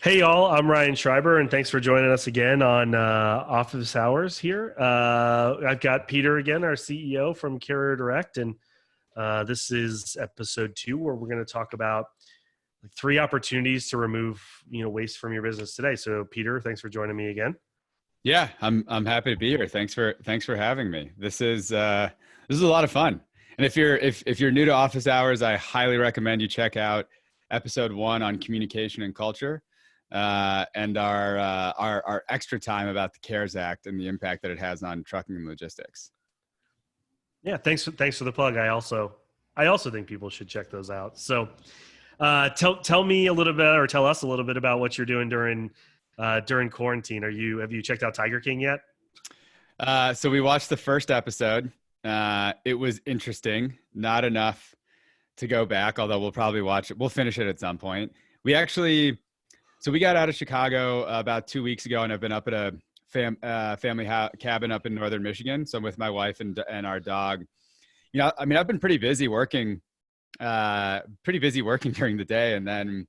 Hey y'all, I'm Ryan Schreiber, and thanks for joining us again on Office Hours here. I've got Peter again, our CEO from CarrierDirect, and this is episode 2, where we're going to talk about like 3 opportunities to remove waste from your business today. So, Peter, thanks for joining me again. Yeah, I'm happy to be here. Thanks for having me. This is a lot of fun. And if you're new to Office Hours, I highly recommend you check out episode 1 on communication and culture. And our extra time about the CARES Act and the impact that it has on trucking and logistics. Yeah, thanks for the plug. I also think people should check those out. So, tell me a little bit, or tell us a little bit about what you're doing during quarantine. Have you checked out Tiger King yet? So we watched the first episode. It was interesting, not enough to go back, although we'll probably watch it. We'll finish it at some point. So we got out of Chicago about 2 weeks ago, and I've been up at a family cabin up in northern Michigan. So I'm with my wife and our dog. I've been pretty busy working during the day, and then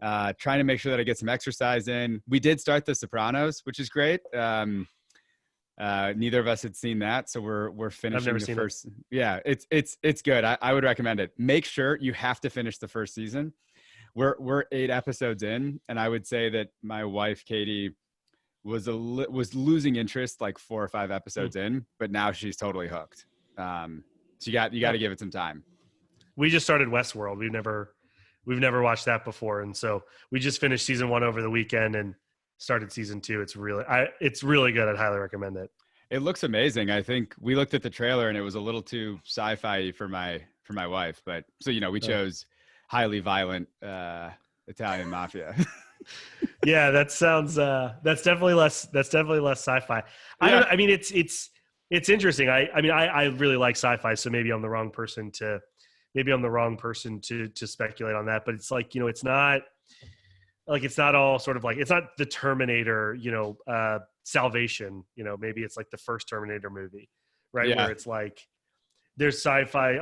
trying to make sure that I get some exercise in. We did start The Sopranos, which is great. Neither of us had seen that, so we're finishing. I've never seen first. It. Yeah, it's good. I would recommend it. Make sure you have to finish the first season. We're 8 episodes in, and I would say that my wife Katie was losing interest like 4 or 5 episodes in, but now she's totally hooked. So you got to give it some time. We just started Westworld. We've never watched that before, and so we just finished season 1 over the weekend and started season 2. It's really good. I'd highly recommend it. It looks amazing. I think we looked at the trailer and it was a little too sci-fi for my wife, but so we chose highly violent Italian mafia. Yeah, that sounds that's definitely less sci-fi. Yeah. It's interesting. I really like sci-fi, so maybe I'm the wrong person to speculate on that, but it's like, it's not all sort of like, it's not the Terminator, Salvation, maybe it's like the first Terminator movie, right? Yeah. Where it's like there's sci-fi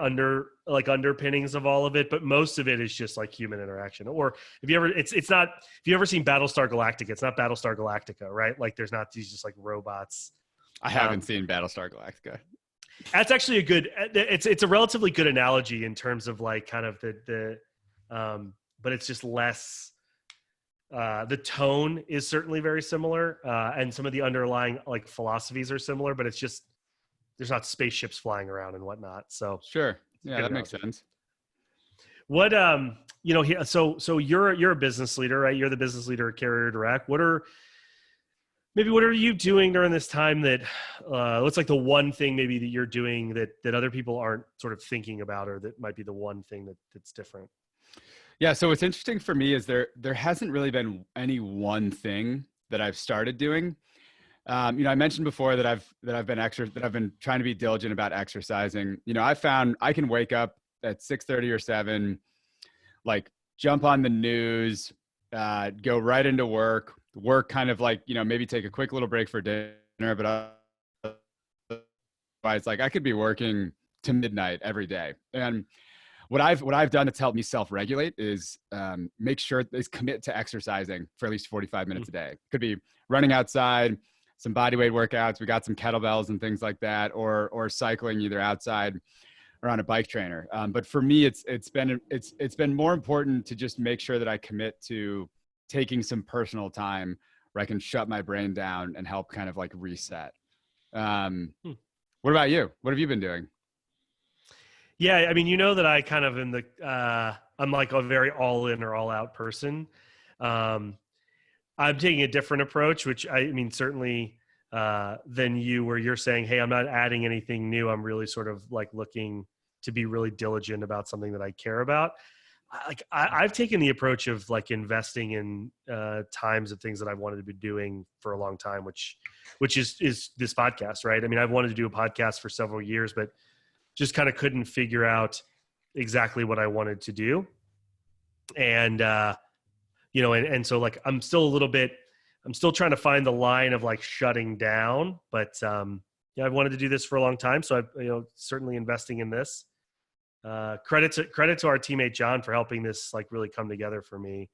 underpinnings of all of it, but most of it is just like human interaction. Or if you ever seen Battlestar Galactica, it's not Battlestar Galactica, right? Like there's not these just like robots. I haven't seen Battlestar Galactica. That's actually it's a relatively good analogy in terms of like kind of but it's just less, the tone is certainly very similar. And some of the underlying like philosophies are similar, but it's just, there's not spaceships flying around and whatnot. So sure. Yeah, that makes sense. What, so you're a business leader, right? You're the business leader at CarrierDirect. What are you doing during this time that looks like the one thing maybe that you're doing that other people aren't sort of thinking about, or that might be the one thing that's different? Yeah. So what's interesting for me is there hasn't really been any one thing that I've started doing. I mentioned before that I've been trying to be diligent about exercising. I found I can wake up at 6:30 or 7, like jump on the news, go right into work kind of like, maybe take a quick little break for dinner, but otherwise, like I could be working to midnight every day. And what I've done that's helped me self-regulate is commit to exercising for at least 45 minutes a day. Could be running outside, some body weight workouts. We got some kettlebells and things like that, or cycling either outside or on a bike trainer. But for me, it's been more important to just make sure that I commit to taking some personal time where I can shut my brain down and help kind of like reset. What about you? What have you been doing? Yeah, that I kind of I'm like a very all in or all out person. I'm taking a different approach, which certainly than you, where you're saying, hey, I'm not adding anything new. I'm really sort of like looking to be really diligent about something that I care about. I've taken the approach of like investing in times of things that I've wanted to be doing for a long time, which is this podcast, right? I've wanted to do a podcast for several years, but just kind of couldn't figure out exactly what I wanted to do. And, and so like, I'm still trying to find the line of like shutting down, but I've wanted to do this for a long time. So I've, certainly investing in this. Credit to our teammate John for helping this like really come together for me.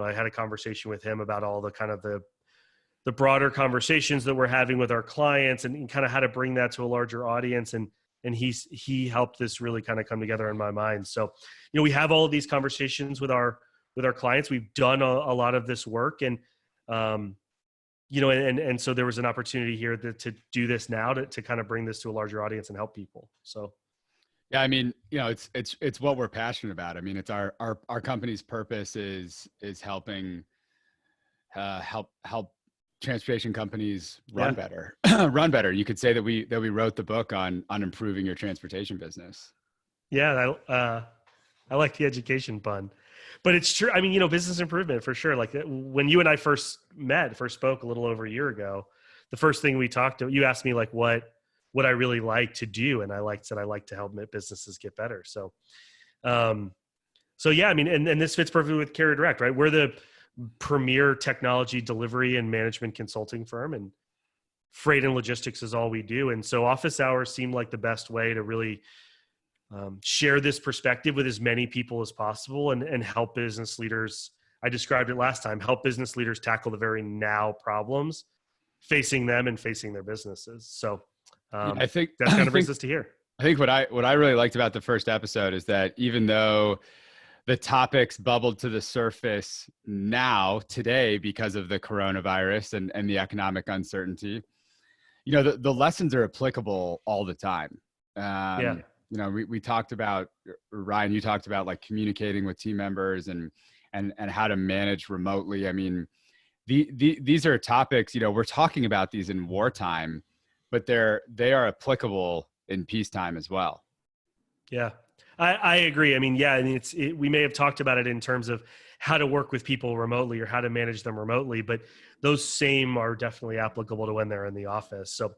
I had a conversation with him about all the kind of the broader conversations that we're having with our clients, and kind of how to bring that to a larger audience. And he helped this really kind of come together in my mind. So, we have all of these conversations with our clients. We've done a lot of this work, and and so there was an opportunity here to do this now to kind of bring this to a larger audience and help people. So. Yeah, I mean, it's what we're passionate about. I mean, it's our company's purpose is helping help transportation companies run better. Run better. You could say that we wrote the book on improving your transportation business. Yeah, I like the education pun, but it's true. I mean, business improvement for sure. Like when you and I first spoke a little over a year ago, the first thing we talked to, you asked me like what I really like to do. And I said I like to help businesses get better. So, yeah, I mean, and this fits perfectly with CarrierDirect, right? We're the premier technology delivery and management consulting firm, and freight and logistics is all we do. And so office hours seemed like the best way to really share this perspective with as many people as possible, and help business leaders. I described it last time, help business leaders tackle the very now problems facing them and facing their businesses. So I think that kind of brings us to here. I think what I really liked about the first episode is that even though the topics bubbled to the surface today because of the coronavirus and the economic uncertainty, the lessons are applicable all the time. We talked about, Ryan, you talked about like communicating with team members and how to manage remotely. I mean, these are topics, we're talking about these in wartime, but they are applicable in peacetime as well. Yeah, I agree. I mean, we may have talked about it in terms of how to work with people remotely or how to manage them remotely, but those same are definitely applicable to when they're in the office. So,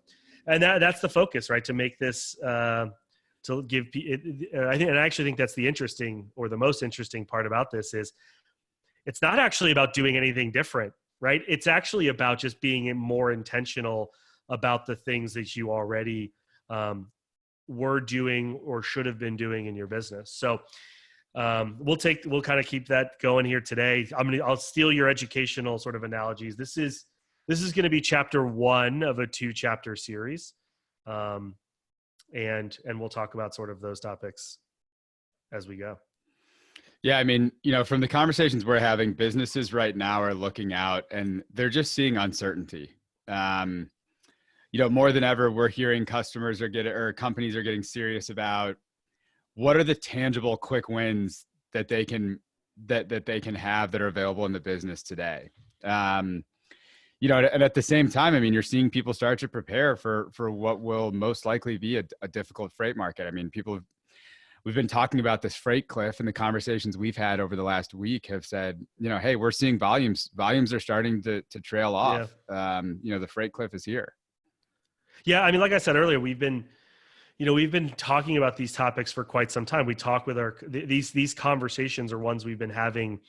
and that's the focus, right? To make this, to give I actually think that's the interesting, or the most interesting part about this is it's not actually about doing anything different, right? It's actually about just being more intentional about the things that you already were doing or should have been doing in your business. So we'll kind of keep that going here today. I'll steal your educational sort of analogies. This is going to be chapter 1 of a 2-chapter series. And we'll talk about sort of those topics as we go. Yeah, I mean, from the conversations we're having, businesses right now are looking out and they're just seeing uncertainty. More than ever, we're hearing companies are getting serious about what are the tangible quick wins that they can have that are available in the business today. And at the same time, I mean, you're seeing people start to prepare for what will most likely be a difficult freight market. I mean, we've been talking about this freight cliff, and the conversations we've had over the last week have said, hey, we're seeing volumes are starting to trail off. Yeah. The freight cliff is here. Yeah. I mean, like I said earlier, we've been talking about these topics for quite some time. We talk with these conversations are ones we've been having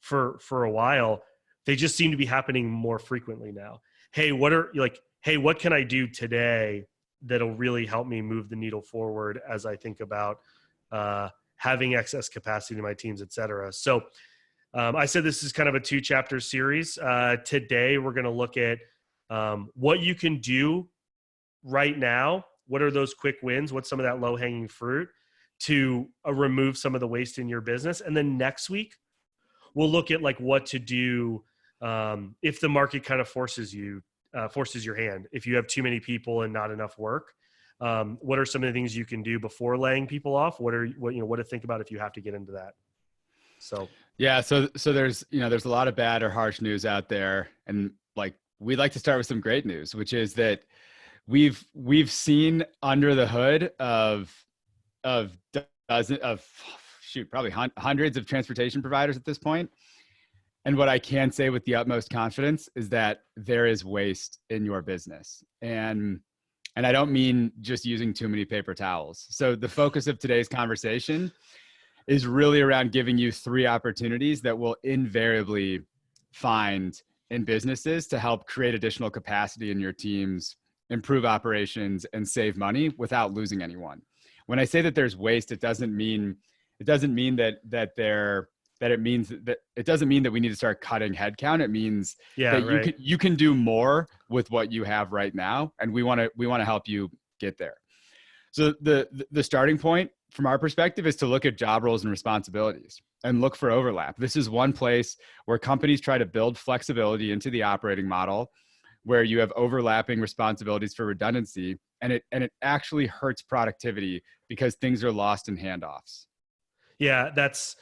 for a while. They just seem to be happening more frequently now. Hey, what can I do today that'll really help me move the needle forward as I think about having excess capacity in my teams, et cetera. So I said this is kind of a 2-chapter series. Today, we're going to look at what you can do right now. What are those quick wins? What's some of that low-hanging fruit to remove some of the waste in your business? And then next week, we'll look at like what to do if the market kind of forces your hand. If you have too many people and not enough work, what are some of the things you can do before laying people off? What to think about if you have to get into that? So yeah, so there's a lot of bad or harsh news out there, and like we'd like to start with some great news, which is that we've seen under the hood of probably hundreds of transportation providers at this point. And what I can say with the utmost confidence is that there is waste in your business. And I don't mean just using too many paper towels. So the focus of today's conversation is really around giving you 3 opportunities that will invariably find in businesses to help create additional capacity in your teams, improve operations, and save money without losing anyone. When I say that there's waste, it doesn't mean that there that it means that it doesn't mean that we need to start cutting headcount. It means Yeah, that right. you can do more with what you have right now, and we want to help you get there. So the starting point from our perspective is to look at job roles and responsibilities and look for overlap. This is one place where companies try to build flexibility into the operating model, where you have overlapping responsibilities for redundancy, and it actually hurts productivity because things are lost in handoffs. Yeah, that's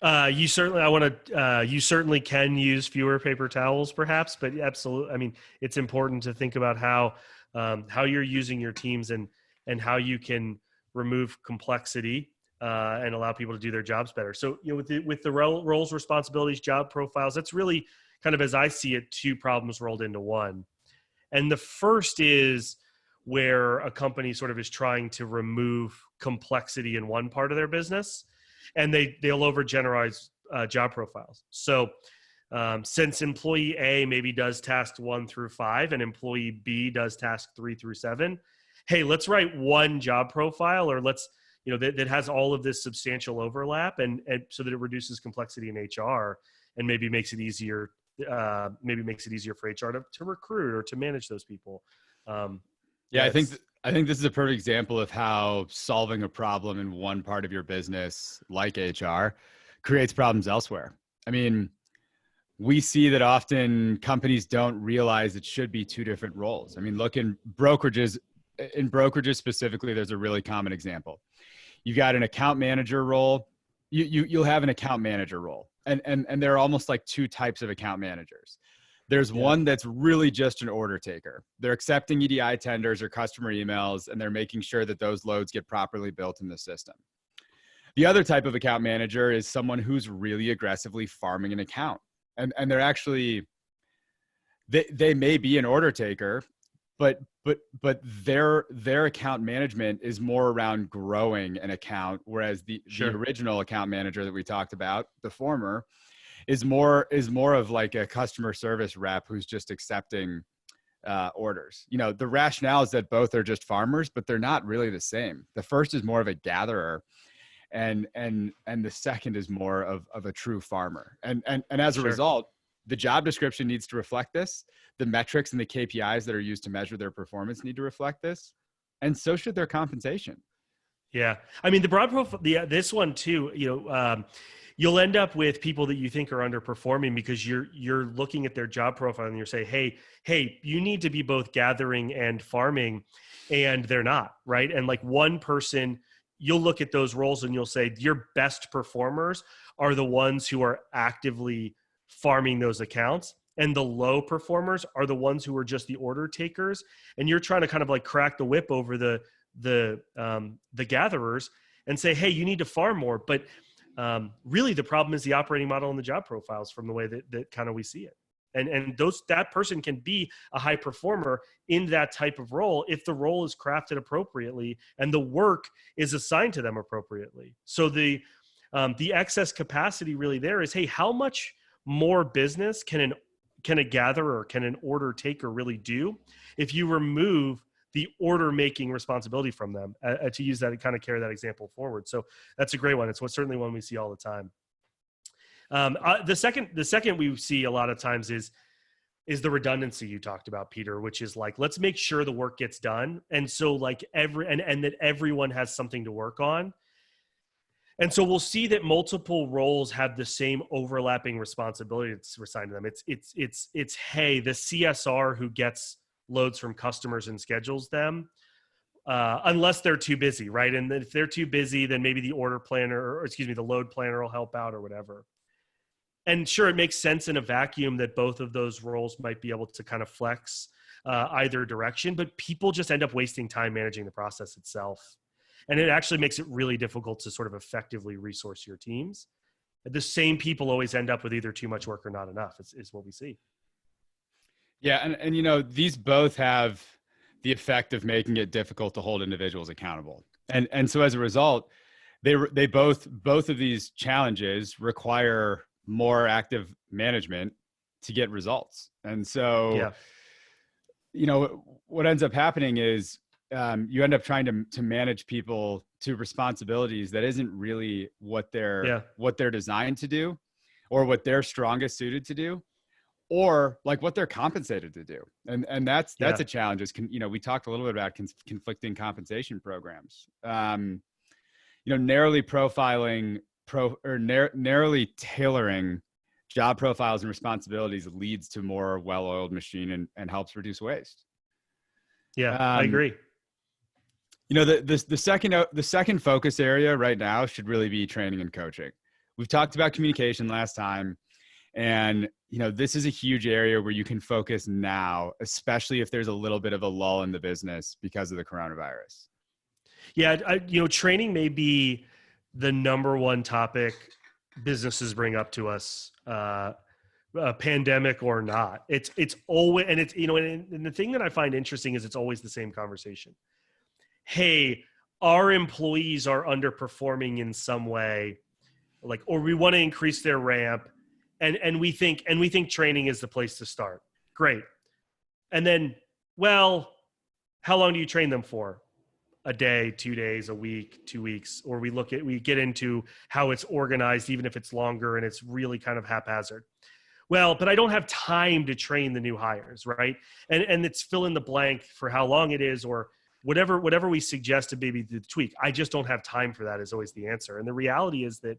you certainly. I want to. You certainly can use fewer paper towels, perhaps, but absolutely. I mean, it's important to think about how you're using your teams and how you can remove complexity and allow people to do their jobs better. So, with the roles, responsibilities, job profiles, that's really kind of, as I see it, two problems rolled into one. And the first is where a company sort of is trying to remove complexity in one part of their business, and they'll overgeneralize job profiles. So since employee A maybe does task 1 through 5 and employee B does task 3 through 7, hey, let's write one job profile, or let's, that has all of this substantial overlap, and so that it reduces complexity in HR and maybe makes it easier. Maybe makes it easier for HR to recruit or to manage those people. Yeah, Yeah, I think this is a perfect example of how solving a problem in one part of your business, like HR, creates problems elsewhere. I mean, we see that often companies don't realize it should be two different roles. I mean, look in brokerages specifically, there's a really common example. You got an account manager role. You'll have an account manager role. And there are almost like two types of account managers. There's one that's really just an order taker. They're accepting EDI tenders or customer emails, and they're making sure that those loads get properly built in the system. The other type of account manager is someone who's really aggressively farming an account. And they're actually, they may be an order taker, but their account management is more around growing an account, whereas the original account manager that we talked about, the former, is more of like a customer service rep who's just accepting orders. The rationale is that both are just farmers, but they're not really the same. The first is more of a gatherer, and the second is more of a true farmer. And as a result, the job description needs to reflect this. The metrics and the KPIs that are used to measure their performance need to reflect this, and so should their compensation. Yeah, I mean, the broad profile, this one too. You'll end up with people that you think are underperforming because you're looking at their job profile and you're saying, hey, you need to be both gathering and farming, and they're not, right? And like one person, you'll look at those roles and you'll say your best performers are the ones who are actively farming those accounts, and the low performers are the ones who are just the order takers. And you're trying to kind of like crack the whip over the gatherers and say, hey, you need to farm more. But really the problem is the operating model and the job profiles from the way that kind of we see it. And that person can be a high performer in that type of role if the role is crafted appropriately and the work is assigned to them appropriately. So the excess capacity really there is, hey, how much more business can a gatherer, can an order taker really do if you remove the order making responsibility from them, to use that and kind of carry that example forward. So that's a great one. It's certainly one we see all the time. The second we see a lot of times is the redundancy you talked about, Peter, which is like, let's make sure the work gets done. And so like and that everyone has something to work on. And so we'll see that multiple roles have the same overlapping responsibility that's assigned to them. It's hey, the CSR who gets loads from customers and schedules them, unless they're too busy, right? And if they're too busy, then maybe the order planner, or the load planner will help out or whatever. And sure, it makes sense in a vacuum that both of those roles might be able to kind of flex either direction, but people just end up wasting time managing the process itself. And it actually makes it really difficult to sort of effectively resource your teams. The same people always end up with either too much work or not enough, is what we see. Yeah, and these both have the effect of making it difficult to hold individuals accountable. And so as a result, they both of these challenges require more active management to get results. And so what ends up happening is you end up trying to manage people to responsibilities that isn't really what they're designed to do, or what they're strongest suited to do, or like what they're compensated to do. And that's a challenge. We talked a little bit about conflicting compensation programs. Narrowly profiling narrowly tailoring job profiles and responsibilities leads to more well-oiled machine and helps reduce waste. Yeah, I agree. The second focus area right now should really be training and coaching. We've talked about communication last time, and this is a huge area where you can focus now, especially if there's a little bit of a lull in the business because of the coronavirus. Yeah, training may be the number one topic businesses bring up to us, pandemic or not. It's always, and it's and the thing that I find interesting is it's always the same conversation. Hey, our employees are underperforming in some way, or we want to increase their ramp, and we think training is the place to start. Great. And then, well, how long do you train them for? A day, 2 days, a week, 2 weeks, or we get into how it's organized, even if it's longer and it's really kind of haphazard. Well, but I don't have time to train the new hires, right? And it's fill in the blank for how long it is, or whatever we suggest to maybe the tweak. I just don't have time for that is always the answer. And the reality is that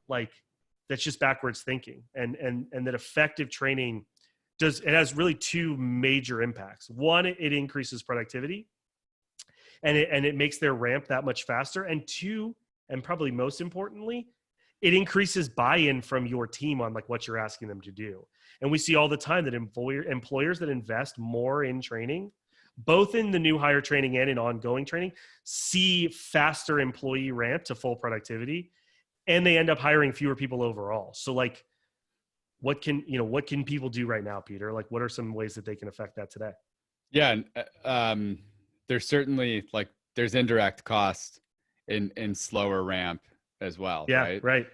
that's just backwards thinking, and that effective training has really two major impacts. One, it increases productivity, and it makes their ramp that much faster. And two, and probably most importantly, it increases buy-in from your team on what you're asking them to do. And we see all the time that employers that invest more in training, both in the new hire training and in ongoing training, see faster employee ramp to full productivity, and they end up hiring fewer people overall. So what can people do right now, Peter? What are some ways that they can affect that today? Yeah. There's certainly there's indirect cost in slower ramp as well. Yeah. Right.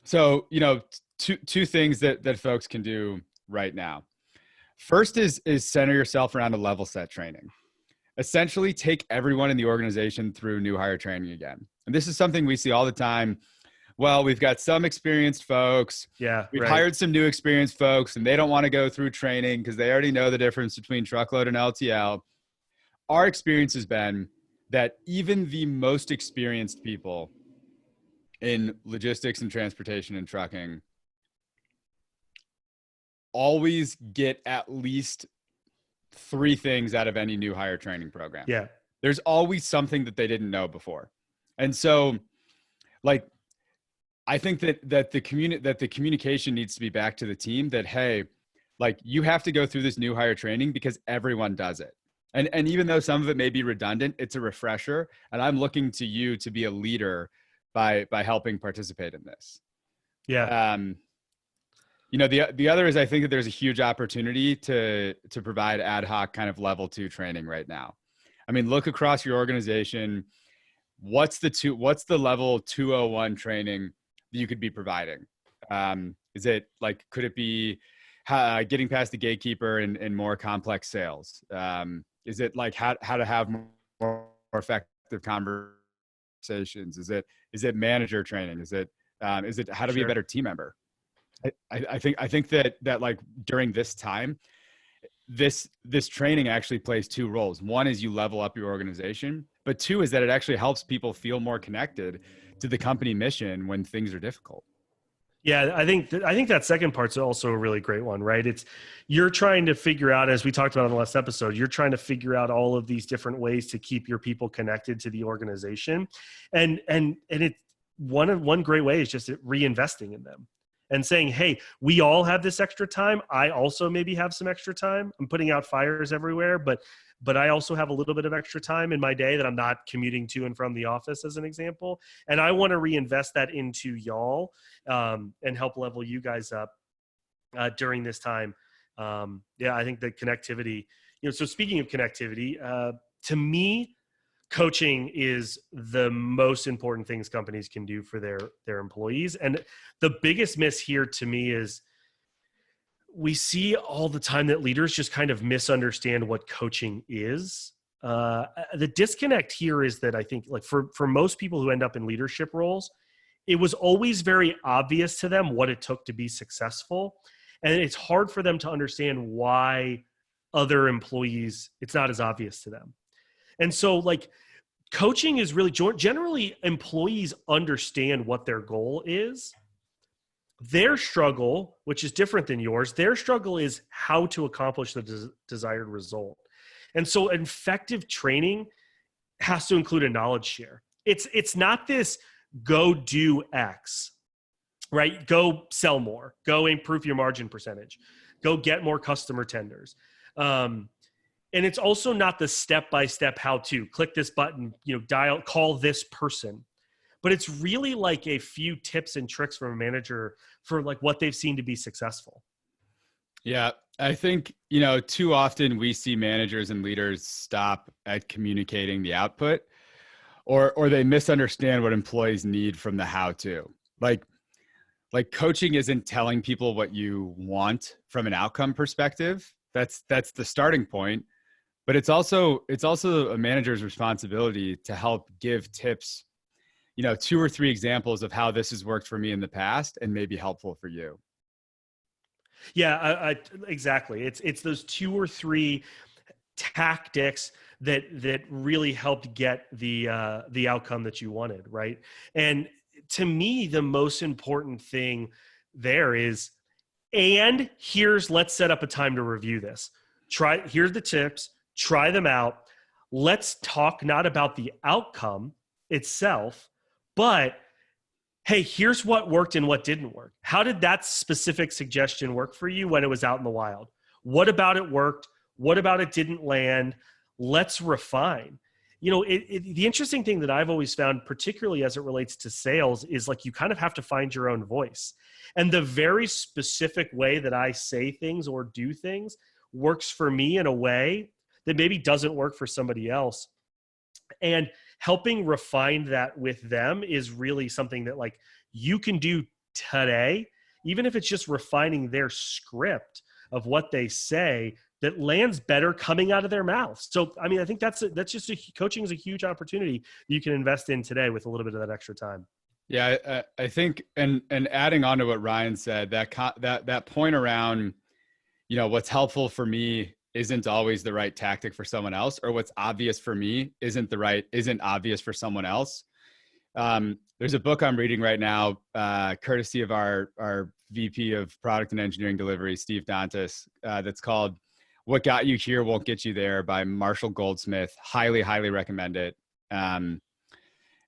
So, two things that folks can do right now. First is center yourself around a level set training. Essentially take everyone in the organization through new hire training again. And this is something we see all the time. Well, we've got some experienced folks. Yeah. We've hired some new experienced folks, and they don't want to go through training because they already know the difference between truckload and LTL. Our experience has been that even the most experienced people in logistics and transportation and trucking always get at least 3 things out of any new hire training program. Yeah. There's always something that they didn't know before. And so I think that the communication needs to be back to the team that, hey, you have to go through this new hire training because everyone does it. And even though some of it may be redundant, it's a refresher. And I'm looking to you to be a leader by helping participate in this. Yeah. The other is I think that there's a huge opportunity to provide ad hoc kind of level 2 training right now. I mean, look across your organization. What's the level 201 training that you could be providing? Is it could it be getting past the gatekeeper in more complex sales? Is it how to have more effective conversations? Is it manager training? Is it how to be a better team member? I think that during this time, this training actually plays 2 roles. One is you level up your organization, but 2 is that it actually helps people feel more connected to the company mission when things are difficult. Yeah, I think that second part's also a really great one, right? You're trying to figure out, as we talked about in the last episode, you're trying to figure out all of these different ways to keep your people connected to the organization, and it one great way is just reinvesting in them and saying, hey, we all have this extra time. I also maybe have some extra time. I'm putting out fires everywhere, but I also have a little bit of extra time in my day that I'm not commuting to and from the office, as an example. And I want to reinvest that into y'all and help level you guys up during this time. I think the connectivity, so speaking of connectivity, to me, coaching is the most important things companies can do for their employees. And the biggest miss here to me is we see all the time that leaders just kind of misunderstand what coaching is. the disconnect here is that I think like for most people who end up in leadership roles, it was always very obvious to them what it took to be successful. And it's hard for them to understand why other employees, it's not as obvious to them. And so like coaching is really generally employees understand what their goal is. Their struggle, which is different than yours, their struggle is how to accomplish the desired result. And so effective training has to include a knowledge share. It's not this go do X, right? Go sell more, go improve your margin percentage, go get more customer tenders. And it's also not the step-by-step how to click this button, dial, call this person, but it's really like a few tips and tricks from a manager for like what they've seen to be successful. Yeah. I think, too often we see managers and leaders stop at communicating the output or they misunderstand what employees need from the how to. Like coaching isn't telling people what you want from an outcome perspective. That's the starting point, but it's also a manager's responsibility to help give tips, 2 or 3 examples of how this has worked for me in the past and may be helpful for you. Yeah, exactly. It's those 2 or 3 tactics that really helped get the outcome that you wanted, right? And to me, the most important thing there is, and let's set up a time to review this. Here's the tips, try them out. Let's talk not about the outcome itself, but hey, here's what worked and what didn't work. How did that specific suggestion work for you when it was out in the wild? What about it worked? What about it didn't land? Let's refine. The interesting thing that I've always found, particularly as it relates to sales, is like you kind of have to find your own voice. And the very specific way that I say things or do things works for me in a way that maybe doesn't work for somebody else. And helping refine that with them is really something that like you can do today, even if it's just refining their script of what they say that lands better coming out of their mouths. So, I mean, I think coaching is a huge opportunity that you can invest in today with a little bit of that extra time. Yeah, I think, and adding on to what Ryan said, that point around, what's helpful for me isn't always the right tactic for someone else, or what's obvious for me isn't obvious for someone else. There's a book I'm reading right now, courtesy of our VP of Product and Engineering Delivery, Steve Dantas, that's called "What Got You Here Won't Get You There" by Marshall Goldsmith. Highly, highly recommend it.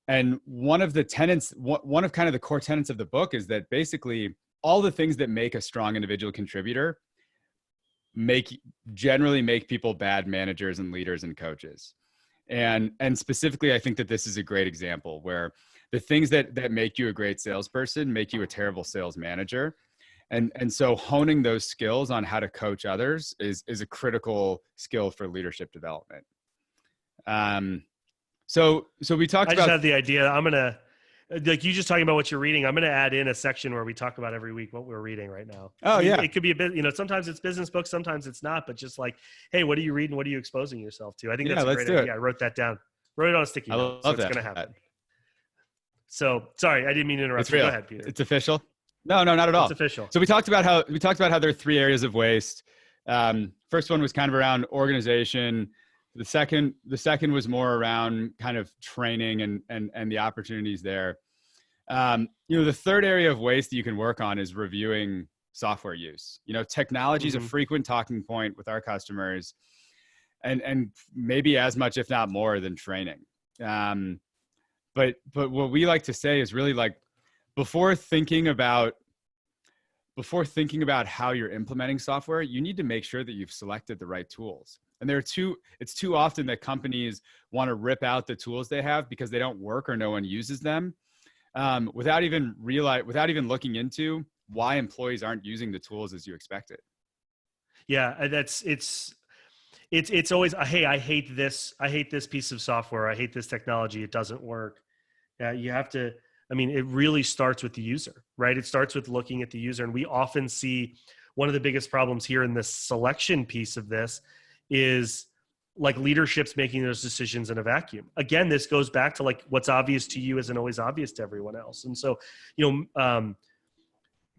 And one of kind of the core tenets of the book is that basically all the things that make a strong individual contributor generally make people bad managers and leaders and coaches. And specifically, I think that this is a great example where the things that make you a great salesperson make you a terrible sales manager. And so honing those skills on how to coach others is a critical skill for leadership development. So we talked about. I just had the idea. I'm gonna, like you just talking about what you're reading. I'm gonna add in a section where we talk about every week what we're reading right now. Oh, yeah. It could be a bit. Sometimes it's business books, sometimes it's not. But just like, hey, what are you reading? What are you exposing yourself to? I think that's a great idea. I wrote that down. Wrote it on a sticky note. So it's gonna happen. So sorry, I didn't mean to interrupt. Go ahead, Peter. It's official. No, not at all. It's official. So we talked about how there are 3 areas of waste. First one was kind of around organization. The second was more around kind of training and the opportunities there. The third area of waste that you can work on is reviewing software use. Technology is a frequent talking point with our customers, and maybe as much, if not more, than training. But what we like to say is really like before thinking about how you're implementing software, you need to make sure that you've selected the right tools. And it's too often that companies want to rip out the tools they have because they don't work or no one uses them, without even looking into why employees aren't using the tools as you expected. Yeah, it's always, hey, I hate this piece of software. I hate this technology. It doesn't work. Yeah, you have to. It really starts with the user, right? It starts with looking at the user, and we often see one of the biggest problems here in this selection piece of this is like leadership's making those decisions in a vacuum. Again, this goes back to like what's obvious to you isn't always obvious to everyone else. And so,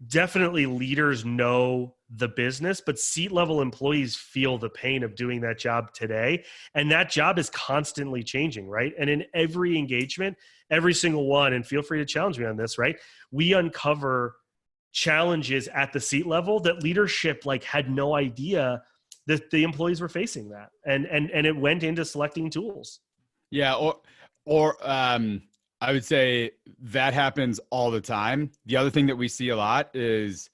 definitely leaders know the business, but seat level employees feel the pain of doing that job today. And that job is constantly changing, right? And in every engagement, every single one, and feel free to challenge me on this, right? We uncover challenges at the seat level that leadership like had no idea that the employees were facing that. And it went into selecting tools. Yeah. Or I would say that happens all the time. The other thing that we see a lot is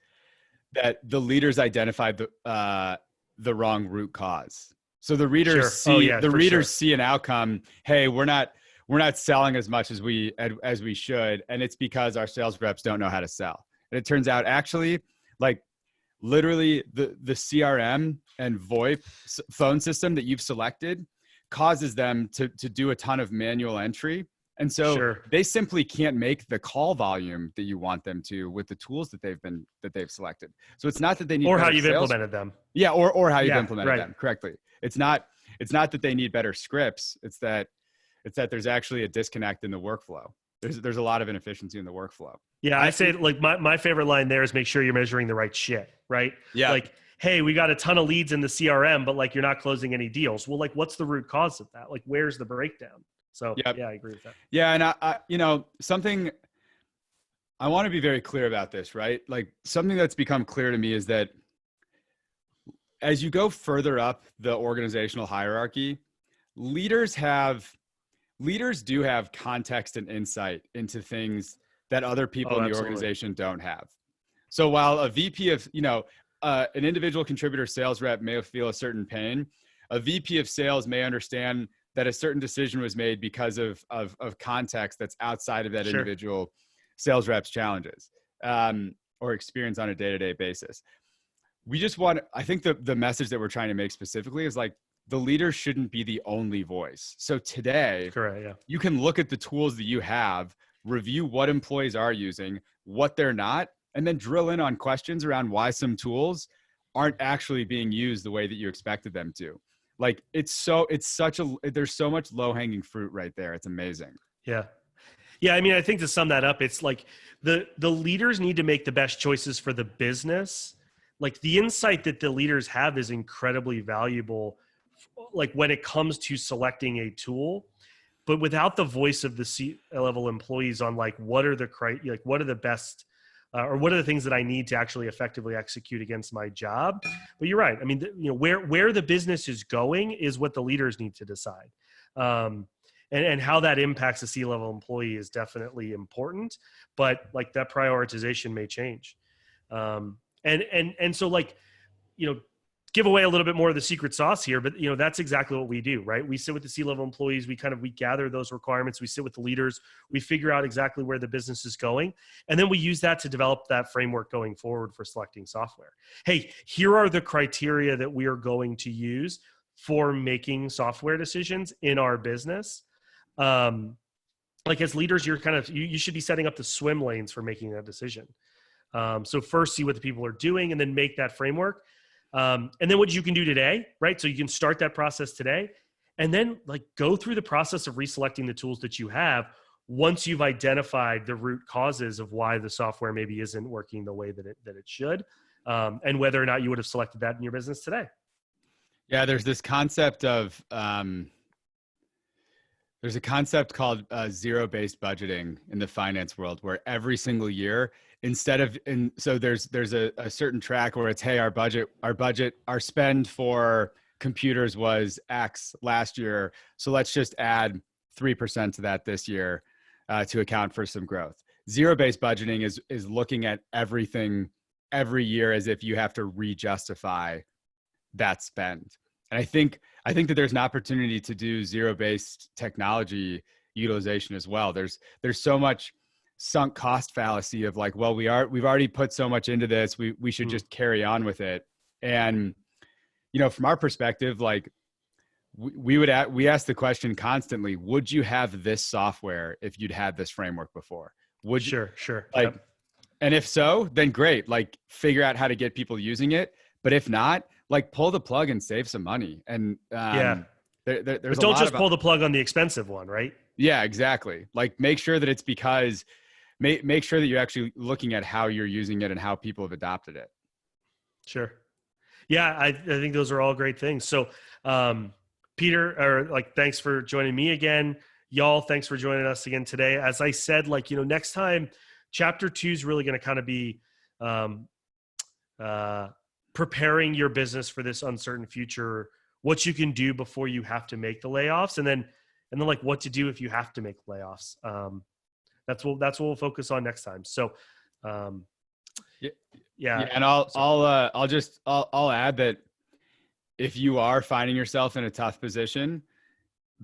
that the leaders identified the wrong root cause. So the readers see an outcome. Hey, we're not selling as much as we should, and it's because our sales reps don't know how to sell. And it turns out actually, like literally the CRM and VoIP phone system that you've selected causes them to do a ton of manual entry. And so they simply can't make the call volume that you want them to with the tools that they've selected. So it's not that they need or how you've implemented them. Yeah, or how you've implemented them correctly. It's not that they need better scripts. It's that there's actually a disconnect in the workflow. There's a lot of inefficiency in the workflow. Yeah, I say like my favorite line there is make sure you're measuring the right shit, right? Yeah. Like, hey, we got a ton of leads in the CRM, but like you're not closing any deals. Well, like what's the root cause of that? Like where's the breakdown? So yeah, I agree with that. Yeah, and I something I want to be very clear about this, right? Like something that's become clear to me is that as you go further up the organizational hierarchy, leaders do have context and insight into things that other people in the organization don't have. So while a VP of, an individual contributor sales rep may feel a certain pain, a VP of sales may understand that a certain decision was made because of context that's outside of that individual sales rep's challenges or experience on a day-to-day basis. I think the message that we're trying to make specifically is like the leader shouldn't be the only voice. So today, you can look at the tools that you have, review what employees are using, what they're not, and then drill in on questions around why some tools aren't actually being used the way that you expected them to. Like there's so much low hanging fruit right there. It's amazing. Yeah. Yeah. I mean, I think to sum that up, it's like the leaders need to make the best choices for the business. Like the insight that the leaders have is incredibly valuable. Like when it comes to selecting a tool, but without the voice of the C-level employees on like, what are the best or what are the things that I need to actually effectively execute against my job? But you're right. I mean, where the business is going is what the leaders need to decide. And how that impacts a C-level employee is definitely important, but like that prioritization may change. And so like, give away a little bit more of the secret sauce here, but that's exactly what we do, right? We sit with the C-level employees. We gather those requirements. We sit with the leaders. We figure out exactly where the business is going. And then we use that to develop that framework going forward for selecting software. Hey, here are the criteria that we are going to use for making software decisions in our business. Like as leaders, you should be setting up the swim lanes for making that decision. So first see what the people are doing and then make that framework. And then what you can do today, right? So you can start that process today and then like go through the process of reselecting the tools that you have once you've identified the root causes of why the software maybe isn't working the way that it should, and whether or not you would have selected that in your business today. Yeah, there's this concept of there's a concept called zero-based budgeting in the finance world, where every single year, so there's a certain track where it's, hey, our spend for computers was X last year, so let's just add 3% to that this year to account for some growth. Zero-based budgeting is looking at everything every year as if you have to re-justify that spend. And I think that there's an opportunity to do zero-based technology utilization as well. There's so much sunk cost fallacy of like, well, we've already put so much into this, we should just carry on with it. And from our perspective, like we ask the question constantly: would you have this software if you'd had this framework before? Sure. Like, and if so, then great. Like, figure out how to get people using it. But if not, like, pull the plug and save some money. And there's But a don't lot just of, pull the plug on the expensive one, right? yeah, exactly. Like make sure that it's because make sure that you're actually looking at how you're using it and how people have adopted it. Sure. Yeah, I think those are all great things. So, Peter, or like, thanks for joining me again. Y'all, thanks for joining us again today. As I said, like, next time, chapter 2 is really going to kind of be um, uh, preparing your business for this uncertain future, what you can do before you have to make the layoffs, and then like what to do if you have to make layoffs. That's what we'll focus on next time. So, um, Yeah, yeah. yeah, and Sorry. I'll add that if you are finding yourself in a tough position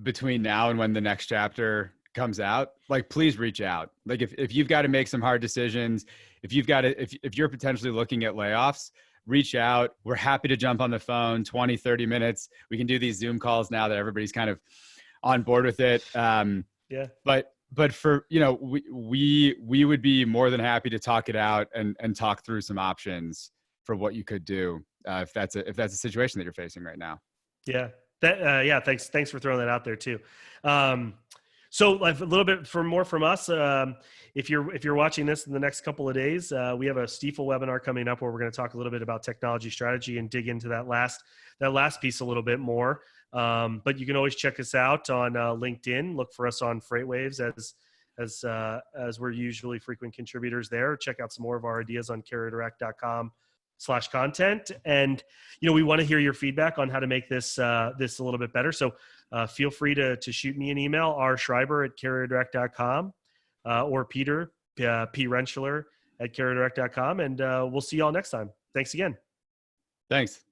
between now and when the next chapter comes out, like please reach out. Like if you've got to make some hard decisions, if you've got to if you're potentially looking at layoffs, reach out. We're happy to jump on the phone 20, 30 minutes. We can do these Zoom calls now that everybody's kind of on board with it. Yeah. But for, we would be more than happy to talk it out and talk through some options for what you could do if that's a situation that you're facing right now. Yeah. Yeah. Thanks for throwing that out there too. So like, a little bit more from us. If you're watching this in the next couple of days, we have a Stiefel webinar coming up where we're going to talk a little bit about technology strategy and dig into that last piece a little bit more. But you can always check us out on LinkedIn. Look for us on FreightWaves as we're usually frequent contributors there. Check out some more of our ideas on CarrierDirect.com/content. And we want to hear your feedback on how to make this a little bit better. So feel free to shoot me an email, rschreiber@CarrierDirect.com, or Peter P. Rentschler at CarrierDirect.com, and we'll see y'all next time. Thanks again. Thanks.